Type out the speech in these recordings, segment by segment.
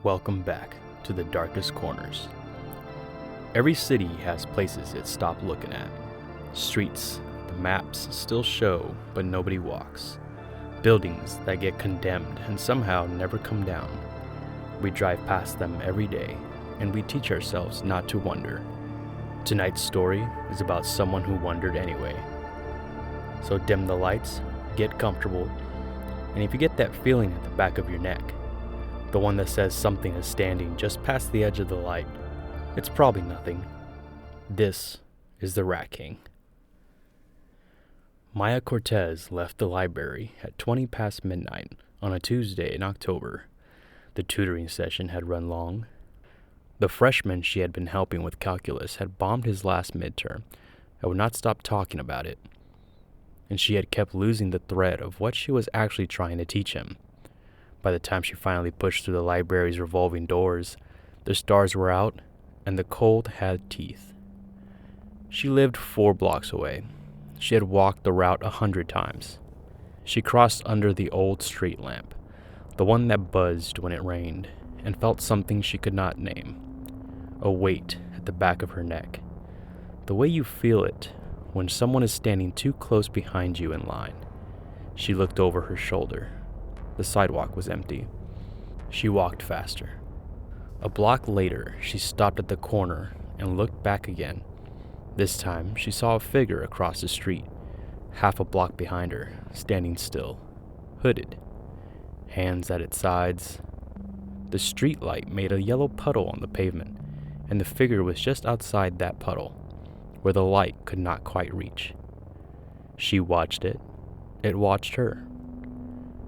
Welcome back to the darkest corners. Every city has places it stopped looking at. Streets the maps still show, but nobody walks. Buildings that get condemned and somehow never come down. We drive past them every day, and we teach ourselves not to wonder. Tonight's story is about someone who wondered anyway. So dim the lights, get comfortable, and if you get that feeling at the back of your neck, the one that says something is standing just past the edge of the light, it's probably nothing. This is the Rat King. Maya Cortez left the library at 20 past midnight on a Tuesday in October. The tutoring session had run long. The freshman she had been helping with calculus had bombed his last midterm and would not stop talking about it. And she had kept losing the thread of what she was actually trying to teach him. By the time she finally pushed through the library's revolving doors, the stars were out and the cold had teeth. She lived 4 blocks away. She had walked the route 100 times. She crossed under the old street lamp, the one that buzzed when it rained, and felt something she could not name. A weight at the back of her neck. The way you feel it when someone is standing too close behind you in line. She looked over her shoulder. The sidewalk was empty. She walked faster. A block later, she stopped at the corner and looked back again. This time, she saw a figure across the street, half a block behind her, standing still, hooded, hands at its sides. The street light made a yellow puddle on the pavement, and the figure was just outside that puddle, where the light could not quite reach. She watched it. It watched her.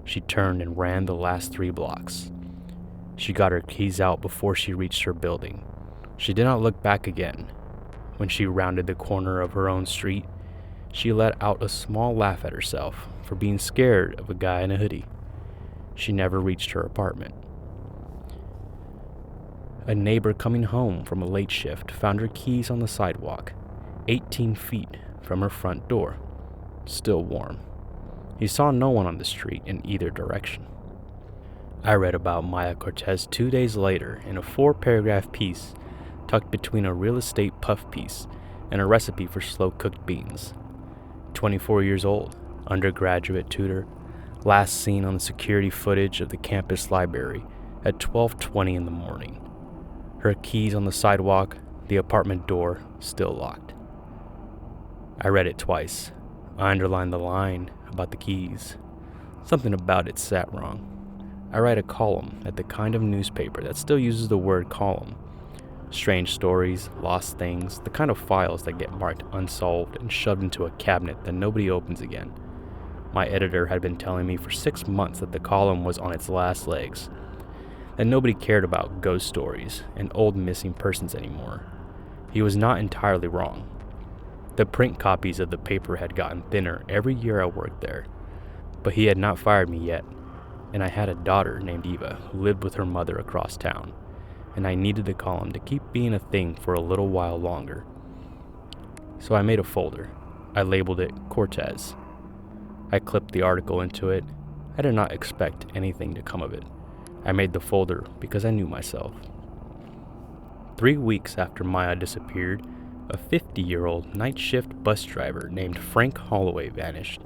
She turned and ran the last 3 blocks. She got her keys out before she reached her building. She did not look back again. When she rounded the corner of her own street, she let out a small laugh at herself for being scared of a guy in a hoodie. She never reached her apartment. A neighbor coming home from a late shift found her keys on the sidewalk, 18 feet from her front door, still warm. He saw no one on the street in either direction. I read about Maya Cortez 2 days later in a 4-paragraph piece tucked between a real estate puff piece and a recipe for slow-cooked beans. 24 years old, undergraduate tutor, last seen on the security footage of the campus library at 12:20 in the morning. Her keys on the sidewalk, the apartment door still locked. I read it twice. I underlined the line about the keys. Something about it sat wrong. I write a column at the kind of newspaper that still uses the word column. Strange stories, lost things, the kind of files that get marked unsolved and shoved into a cabinet that nobody opens again. My editor had been telling me for 6 months that the column was on its last legs, that nobody cared about ghost stories and old missing persons anymore. He was not entirely wrong. The print copies of the paper had gotten thinner every year I worked there, but he had not fired me yet, and I had a daughter named Eva who lived with her mother across town, and I needed the column to keep being a thing for a little while longer. So I made a folder. I labeled it Cortez. I clipped the article into it. I did not expect anything to come of it. I made the folder because I knew myself. 3 weeks after Maya disappeared, a 50-year-old night shift bus driver named Frank Holloway vanished.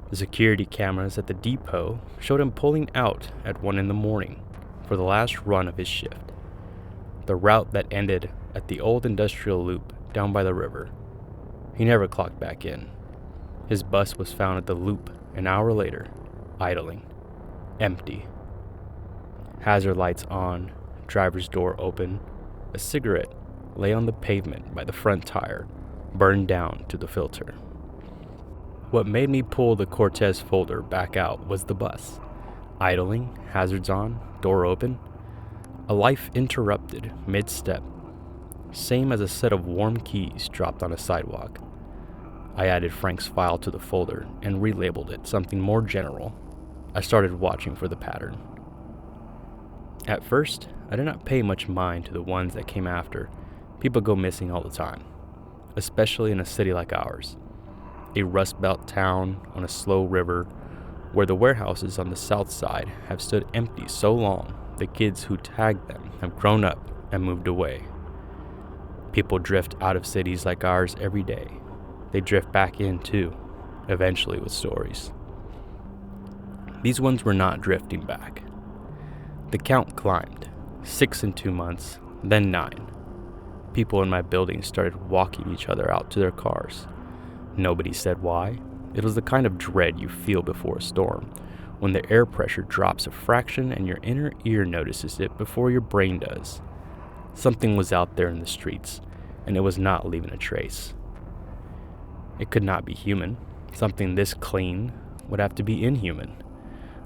The security cameras at the depot showed him pulling out at 1 a.m. for the last run of his shift, the route that ended at the old industrial loop down by the river. He never clocked back in. His bus was found at the loop an hour later, idling, empty. Hazard lights on, driver's door open, a cigarette lay on the pavement by the front tire, burned down to the filter. What made me pull the Cortez folder back out was the bus. Idling, hazards on, door open. A life interrupted mid-step. Same as a set of warm keys dropped on a sidewalk. I added Frank's file to the folder and relabeled it something more general. I started watching for the pattern. At first, I did not pay much mind to the ones that came after. People go missing all the time, especially in a city like ours, a Rust Belt town on a slow river where the warehouses on the south side have stood empty so long the kids who tagged them have grown up and moved away. People drift out of cities like ours every day. They drift back in too, eventually with stories. These ones were not drifting back. The count climbed, 6 in 2 months, then 9. People in my building started walking each other out to their cars. Nobody said why. It was the kind of dread you feel before a storm, when the air pressure drops a fraction and your inner ear notices it before your brain does. Something was out there in the streets, and it was not leaving a trace. It could not be human. Something this clean would have to be inhuman.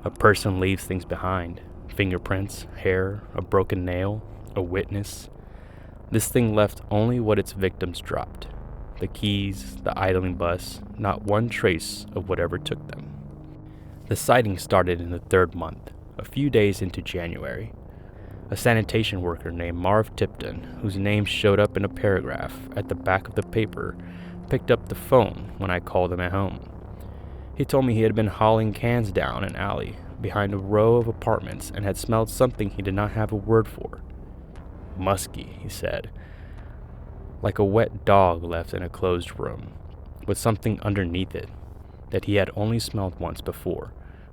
A person leaves things behind. Fingerprints, hair, a broken nail, a witness. This thing left only what its victims dropped. The keys, the idling bus, not one trace of whatever took them. The sighting started in the 3rd month, a few days into January. A sanitation worker named Marv Tipton, whose name showed up in a paragraph at the back of the paper, picked up the phone when I called him at home. He told me he had been hauling cans down an alley behind a row of apartments and had smelled something he did not have a word for. Musky, he said, like a wet dog left in a closed room, with something underneath it that he had only smelled once before,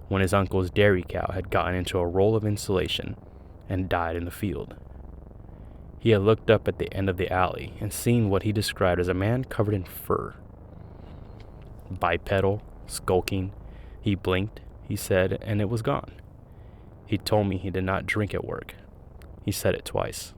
when his uncle's dairy cow had gotten into a roll of insulation and died in the field. He had looked up at the end of the alley and seen what he described as a man covered in fur. Bipedal, skulking. He blinked, he said, and it was gone. He told me he did not drink at work. He said it twice.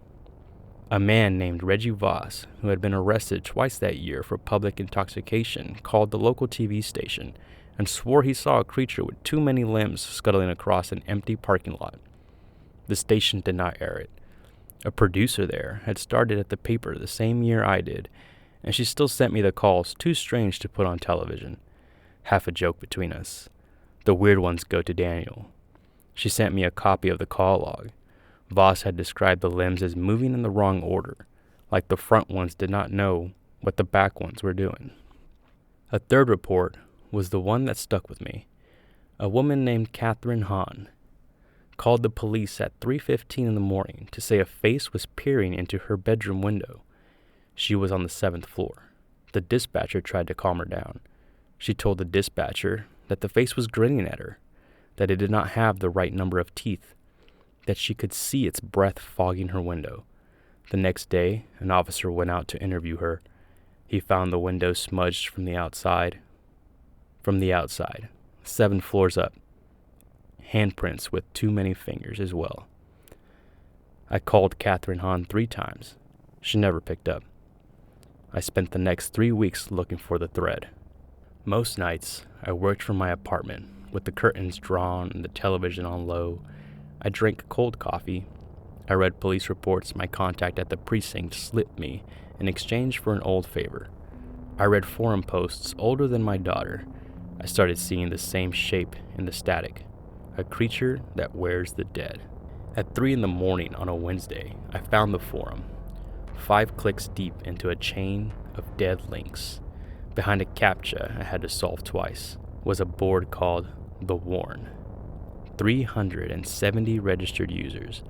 A man named Reggie Voss, who had been arrested twice that year for public intoxication, called the local TV station and swore he saw a creature with too many limbs scuttling across an empty parking lot. The station did not air it. A producer there had started at the paper the same year I did, and she still sent me the calls too strange to put on television. Half a joke between us. The weird ones go to Daniel. She sent me a copy of the call log. Voss had described the limbs as moving in the wrong order, like the front ones did not know what the back ones were doing. A 3rd report was the one that stuck with me. A woman named Catherine Hahn called the police at 3:15 in the morning to say a face was peering into her bedroom window. She was on the 7th floor. The dispatcher tried to calm her down. She told the dispatcher that the face was grinning at her, that it did not have the right number of teeth, that she could see its breath fogging her window. The next day, an officer went out to interview her. He found the window smudged from the outside. 7 floors up. Handprints with too many fingers as well. I called Catherine Hahn 3 times. She never picked up. I spent the next 3 weeks looking for the thread. Most nights, I worked from my apartment, with the curtains drawn and the television on low. I drank cold coffee. I read police reports my contact at the precinct slipped me in exchange for an old favor. I read forum posts older than my daughter. I started seeing the same shape in the static, a creature that wears the dead. At 3 in the morning on a Wednesday, I found the forum, 5 clicks deep into a chain of dead links. Behind a CAPTCHA I had to solve twice was a board called The Warn. 370 registered users.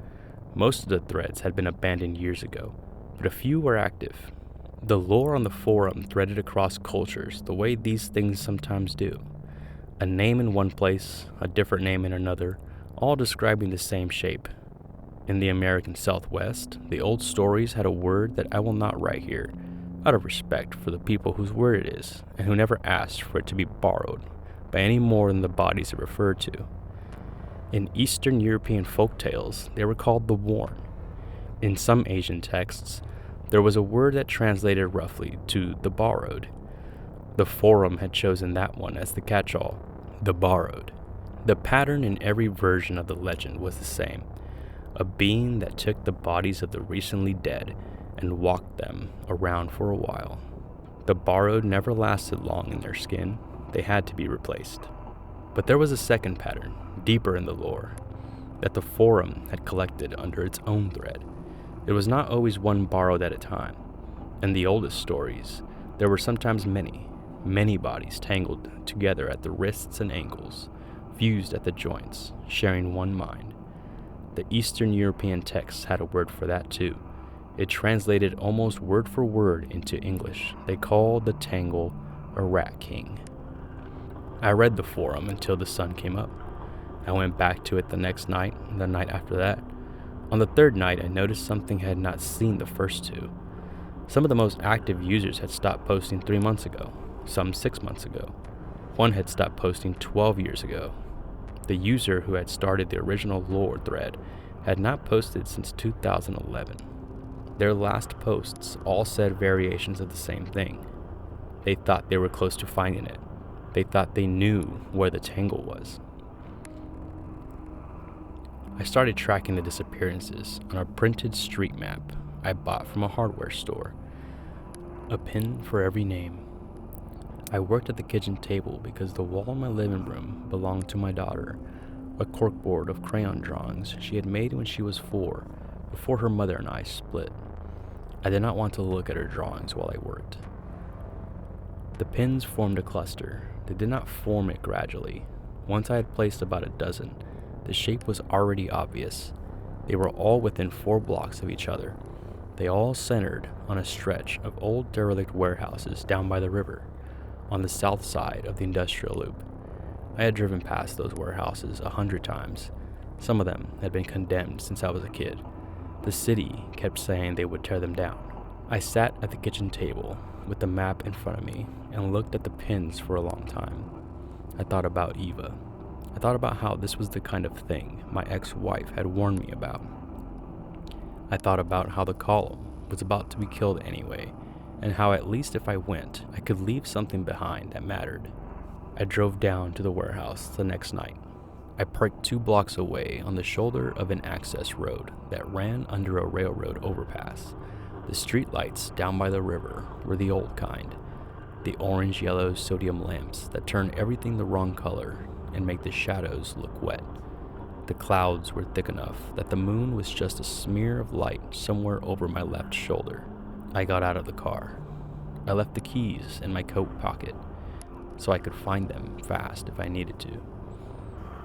Most of the threads had been abandoned years ago, but a few were active. The lore on the forum threaded across cultures the way these things sometimes do. A name in one place, a different name in another, all describing the same shape. In the American Southwest, the old stories had a word that I will not write here, out of respect for the people whose word it is, and who never asked for it to be borrowed by any more than the bodies it referred to. In Eastern European folk tales, they were called the Warn. In some Asian texts, there was a word that translated roughly to the borrowed. The forum had chosen that one as the catch-all, the borrowed. The pattern in every version of the legend was the same. A being that took the bodies of the recently dead and walked them around for a while. The borrowed never lasted long in their skin. They had to be replaced. But there was a second pattern, deeper in the lore, that the forum had collected under its own thread. It was not always one borrowed at a time. In the oldest stories, there were sometimes many bodies tangled together at the wrists and ankles, fused at the joints, sharing one mind. The Eastern European texts had a word for that too. It translated almost word for word into English. They called the tangle a rat king. I read the forum until the sun came up. I went back to it the next night, and the night after that. On the third night, I noticed something I had not seen the first two. Some of the most active users had stopped posting 3 months ago, some 6 months ago. One had stopped posting 12 years ago. The user who had started the original lore thread had not posted since 2011. Their last posts all said variations of the same thing. They thought they were close to finding it. They thought they knew where the tangle was. I started tracking the disappearances on a printed street map I bought from a hardware store. A pin for every name. I worked at the kitchen table because the wall in my living room belonged to my daughter, a corkboard of crayon drawings she had made when she was 4, before her mother and I split. I did not want to look at her drawings while I worked. The pins formed a cluster. They did not form it gradually. Once I had placed about a dozen, the shape was already obvious. They were all within 4 blocks of each other. They all centered on a stretch of old derelict warehouses down by the river, on the south side of the industrial loop. I had driven past those warehouses 100 times. Some of them had been condemned since I was a kid. The city kept saying they would tear them down. I sat at the kitchen table with the map in front of me and looked at the pins for a long time. I thought about Eva. I thought about how this was the kind of thing my ex-wife had warned me about. I thought about how the column was about to be killed anyway, and how at least if I went, I could leave something behind that mattered. I drove down to the warehouse the next night. I parked 2 blocks away on the shoulder of an access road that ran under a railroad overpass. The streetlights down by the river were the old kind, the orange-yellow sodium lamps that turn everything the wrong color and make the shadows look wet. The clouds were thick enough that the moon was just a smear of light somewhere over my left shoulder. I got out of the car. I left the keys in my coat pocket so I could find them fast if I needed to.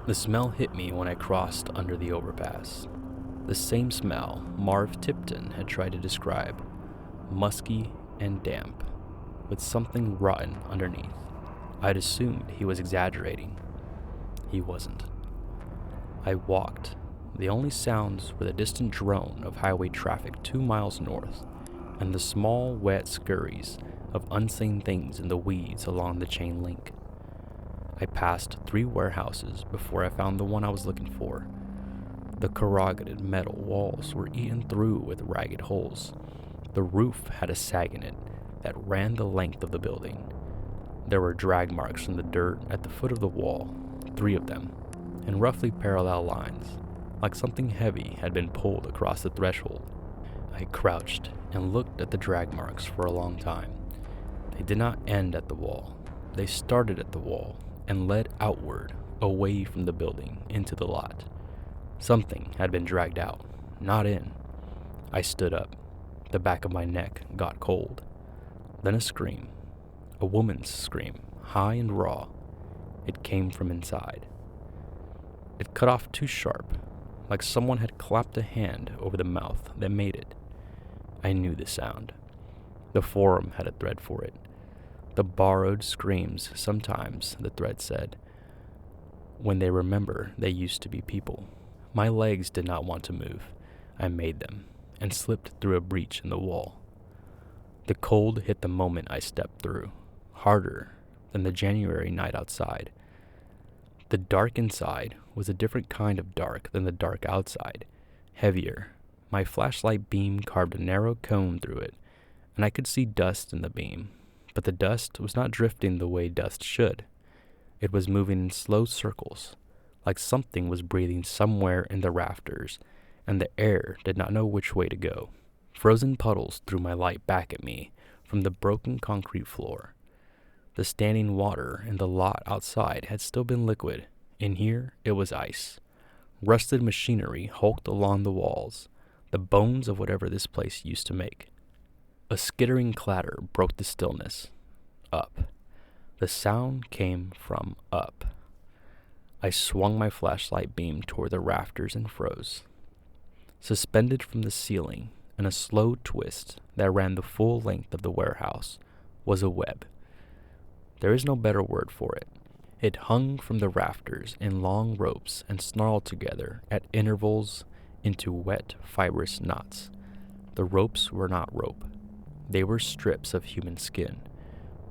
The smell hit me when I crossed under the overpass. The same smell Marv Tipton had tried to describe, musky and damp, with something rotten underneath. I'd assumed he was exaggerating. He wasn't. I walked. The only sounds were the distant drone of highway traffic 2 miles north, and the small, wet scurries of unseen things in the weeds along the chain link. I passed 3 warehouses before I found the one I was looking for. The corrugated metal walls were eaten through with ragged holes. The roof had a sag in it that ran the length of the building. There were drag marks in the dirt at the foot of the wall, 3 of them, in roughly parallel lines, like something heavy had been pulled across the threshold. I crouched and looked at the drag marks for a long time. They did not end at the wall. They started at the wall and led outward, away from the building, into the lot. Something had been dragged out, not in. I stood up. The back of my neck got cold. Then a scream. A woman's scream, high and raw. It came from inside. It cut off too sharp, like someone had clapped a hand over the mouth that made it. I knew the sound. The forum had a thread for it. The borrowed screams, sometimes, the thread said, when they remember they used to be people. My legs did not want to move. I made them, and slipped through a breach in the wall. The cold hit the moment I stepped through, harder than the January night outside. The dark inside was a different kind of dark than the dark outside, heavier. My flashlight beam carved a narrow cone through it, and I could see dust in the beam, but the dust was not drifting the way dust should. It was moving in slow circles, like something was breathing somewhere in the rafters, and the air did not know which way to go. Frozen puddles threw my light back at me from the broken concrete floor. The standing water in the lot outside had still been liquid. In here, it was ice. Rusted machinery hulked along the walls, the bones of whatever this place used to make. A skittering clatter broke the stillness. Up. The sound came from up. I swung my flashlight beam toward the rafters and froze. Suspended from the ceiling in a slow twist that ran the full length of the warehouse was a web. There is no better word for it. It hung from the rafters in long ropes and snarled together at intervals into wet, fibrous knots. The ropes were not rope. They were strips of human skin,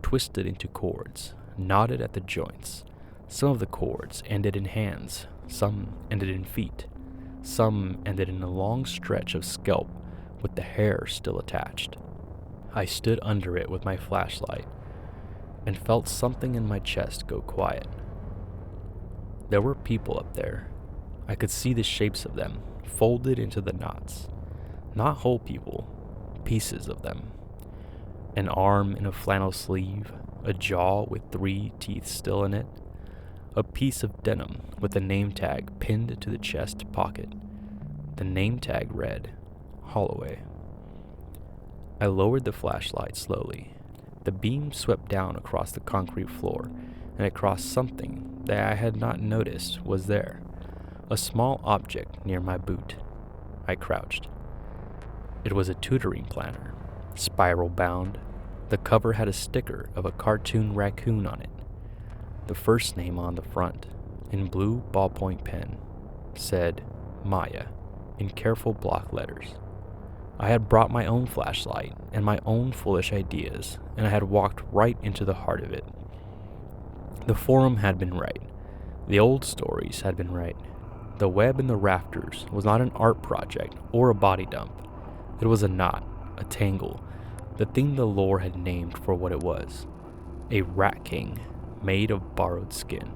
twisted into cords, knotted at the joints. Some of the cords ended in hands, some ended in feet, some ended in a long stretch of scalp with the hair still attached. I stood under it with my flashlight and felt something in my chest go quiet. There were people up there. I could see the shapes of them, folded into the knots. Not whole people, pieces of them. An arm in a flannel sleeve, a jaw with 3 teeth still in it, a piece of denim with a name tag pinned to the chest pocket. The name tag read, Holloway. I lowered the flashlight slowly. The beam swept down across the concrete floor and across something that I had not noticed was there, a small object near my boot. I crouched. It was a tutoring planner, spiral bound. The cover had a sticker of a cartoon raccoon on it. The first name on the front, in blue ballpoint pen, said Maya in careful block letters. I had brought my own flashlight and my own foolish ideas, and I had walked right into the heart of it. The forum had been right. The old stories had been right. The web in the rafters was not an art project or a body dump. It was a knot, a tangle, the thing the lore had named for what it was. A rat king made of borrowed skin.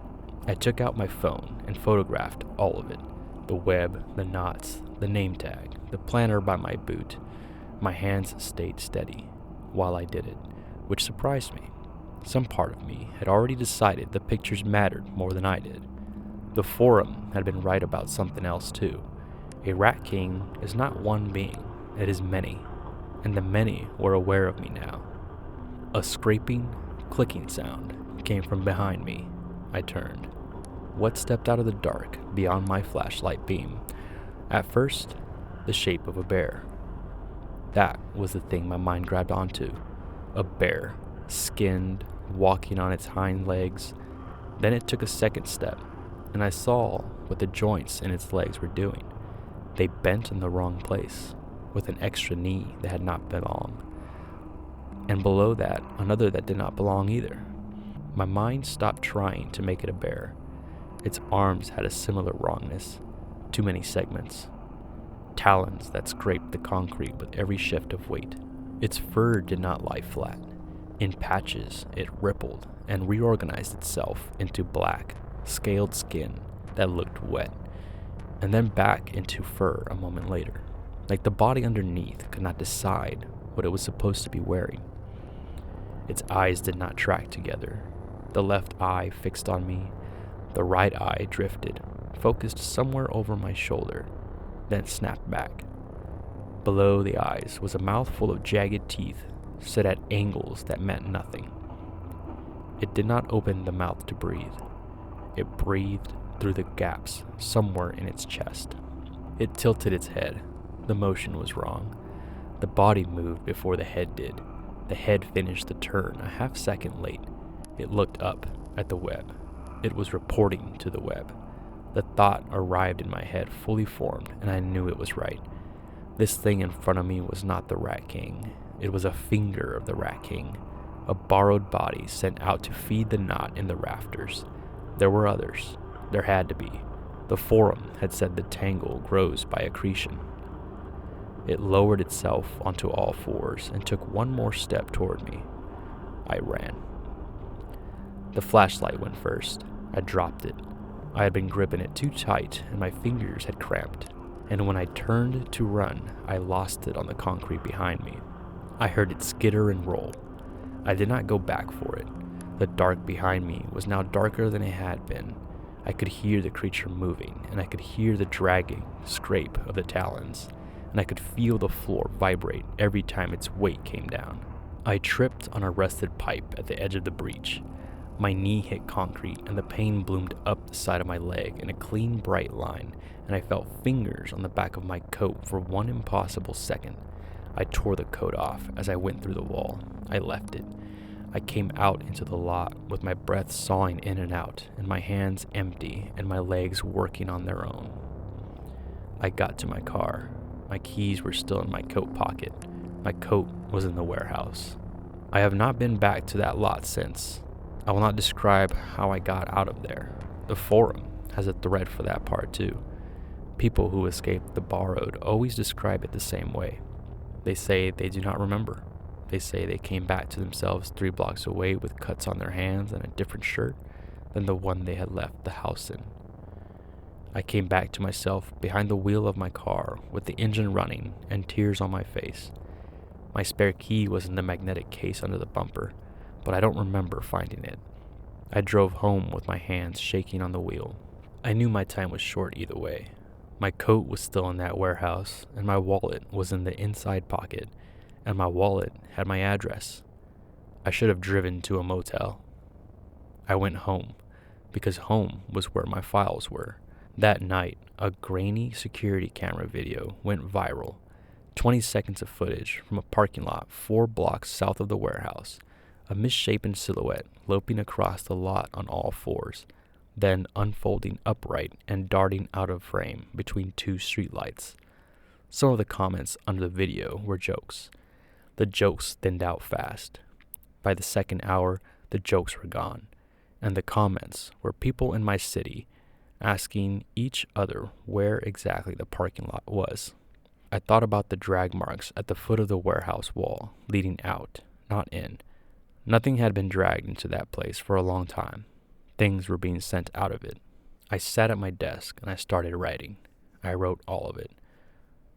I took out my phone and photographed all of it. The web, the knots, the name tag, the planner by my boot. My hands stayed steady while I did it, which surprised me. Some part of me had already decided the pictures mattered more than I did. The forum had been right about something else too. A rat king is not one being, it is many, and the many were aware of me now. A scraping, clicking sound came from behind me. I turned. What stepped out of the dark beyond my flashlight beam? At first, the shape of a bear. That was the thing my mind grabbed onto. A bear, skinned, walking on its hind legs. Then it took a second step, and I saw what the joints in its legs were doing. They bent in the wrong place, with an extra knee that had not belonged. And below that, another that did not belong either. My mind stopped trying to make it a bear. Its arms had a similar wrongness. Too many segments. Talons that scraped the concrete with every shift of weight. Its fur did not lie flat. In patches, it rippled and reorganized itself into black, scaled skin that looked wet, and then back into fur a moment later, like the body underneath could not decide what it was supposed to be wearing. Its eyes did not track together. The left eye fixed on me. The right eye drifted, focused somewhere over my shoulder, then snapped back. Below the eyes was a mouthful of jagged teeth set at angles that meant nothing. It did not open the mouth to breathe. It breathed through the gaps somewhere in its chest. It tilted its head. The motion was wrong. The body moved before the head did. The head finished the turn a half second late. It looked up at the web. It was reporting to the web. The thought arrived in my head fully formed, and I knew it was right. This thing in front of me was not the Rat King. It was a finger of the Rat King, a borrowed body sent out to feed the knot in the rafters. There were others. There had to be. The forum had said the tangle grows by accretion. It lowered itself onto all fours and took one more step toward me. I ran. The flashlight went first. I dropped it. I had been gripping it too tight and my fingers had cramped, and when I turned to run, I lost it on the concrete behind me. I heard it skitter and roll. I did not go back for it. The dark behind me was now darker than it had been. I could hear the creature moving, and I could hear the dragging scrape of the talons, and I could feel the floor vibrate every time its weight came down. I tripped on a rusted pipe at the edge of the breach. My knee hit concrete and the pain bloomed up the side of my leg in a clean, bright line, and I felt fingers on the back of my coat for one impossible second. I tore the coat off as I went through the wall. I left it. I came out into the lot with my breath sawing in and out, and my hands empty and my legs working on their own. I got to my car. My keys were still in my coat pocket. My coat was in the warehouse. I have not been back to that lot since. I will not describe how I got out of there. The forum has a thread for that part too. People who escaped the borrowed always describe it the same way. They say they do not remember. They say they came back to themselves 3 blocks away with cuts on their hands and a different shirt than the one they had left the house in. I came back to myself behind the wheel of my car with the engine running and tears on my face. My spare key was in the magnetic case under the bumper, but I don't remember finding it. I drove home with my hands shaking on the wheel. I knew my time was short either way. My coat was still in that warehouse, and my wallet was in the inside pocket, and my wallet had my address. I should have driven to a motel. I went home, because home was where my files were. That night, a grainy security camera video went viral. 20 seconds of footage from a parking lot 4 blocks south of the warehouse. A misshapen silhouette loping across the lot on all fours, then unfolding upright and darting out of frame between 2 streetlights. Some of the comments under the video were jokes. The jokes thinned out fast. By the second hour, the jokes were gone, and the comments were people in my city asking each other where exactly the parking lot was. I thought about the drag marks at the foot of the warehouse wall, leading out, not in. Nothing had been dragged into that place for a long time. Things were being sent out of it. I sat at my desk and I started writing. I wrote all of it.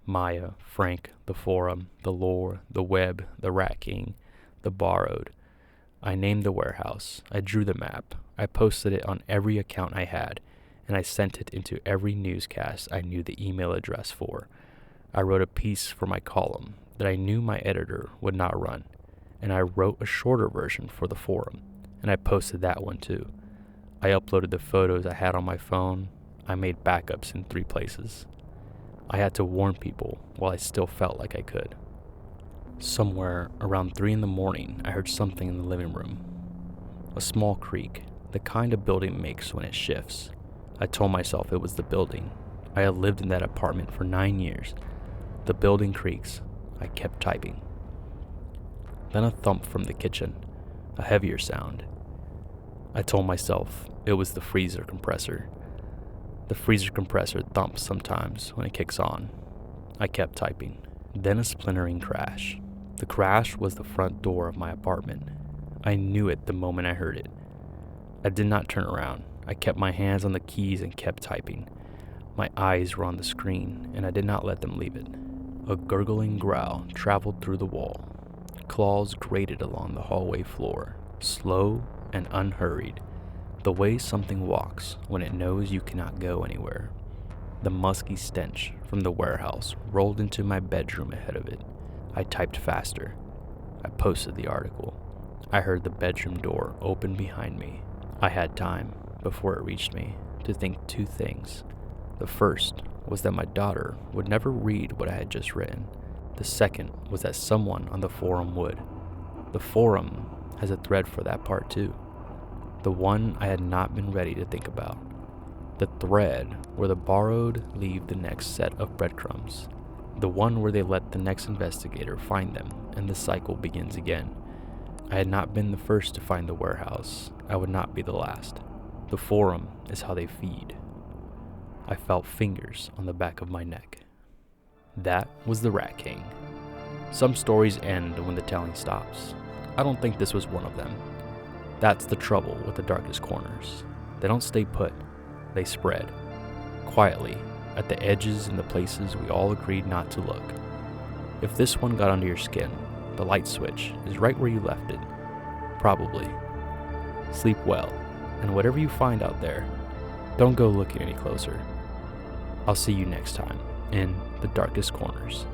Maya, Frank, the forum, the lore, the web, the Rat King, the borrowed. I named the warehouse. I drew the map. I posted it on every account I had, and I sent it into every newscast I knew the email address for. I wrote a piece for my column that I knew my editor would not run, and I wrote a shorter version for the forum, and I posted that one too. I uploaded the photos I had on my phone. I made backups in 3 places. I had to warn people while I still felt like I could. Somewhere around 3 a.m, I heard something in the living room. A small creak, the kind a building makes when it shifts. I told myself it was the building. I had lived in that apartment for 9 years. The building creaks. I kept typing. Then a thump from the kitchen, a heavier sound. I told myself it was the freezer compressor. The freezer compressor thumps sometimes when it kicks on. I kept typing. Then a splintering crash. The crash was the front door of my apartment. I knew it the moment I heard it. I did not turn around. I kept my hands on the keys and kept typing. My eyes were on the screen, and I did not let them leave it. A gurgling growl traveled through the wall. Claws grated along the hallway floor, slow and unhurried, the way something walks when it knows you cannot go anywhere. The musky stench from the warehouse rolled into my bedroom ahead of it. I typed faster. I posted the article. I heard the bedroom door open behind me. I had time, before it reached me, to think 2 things. The first was that my daughter would never read what I had just written. The second was that someone on the forum would. The forum has a thread for that part too. The one I had not been ready to think about. The thread where the borrowed leave the next set of breadcrumbs. The one where they let the next investigator find them and the cycle begins again. I had not been the first to find the warehouse. I would not be the last. The forum is how they feed. I felt fingers on the back of my neck. That was the Rat King. Some stories end when the telling stops. I don't think this was one of them. That's the trouble with the darkest corners. They don't stay put. They spread. Quietly, at the edges and the places we all agreed not to look. If this one got under your skin, the light switch is right where you left it. Probably. Sleep well, and whatever you find out there, don't go looking any closer. I'll see you next time in the darkest corners.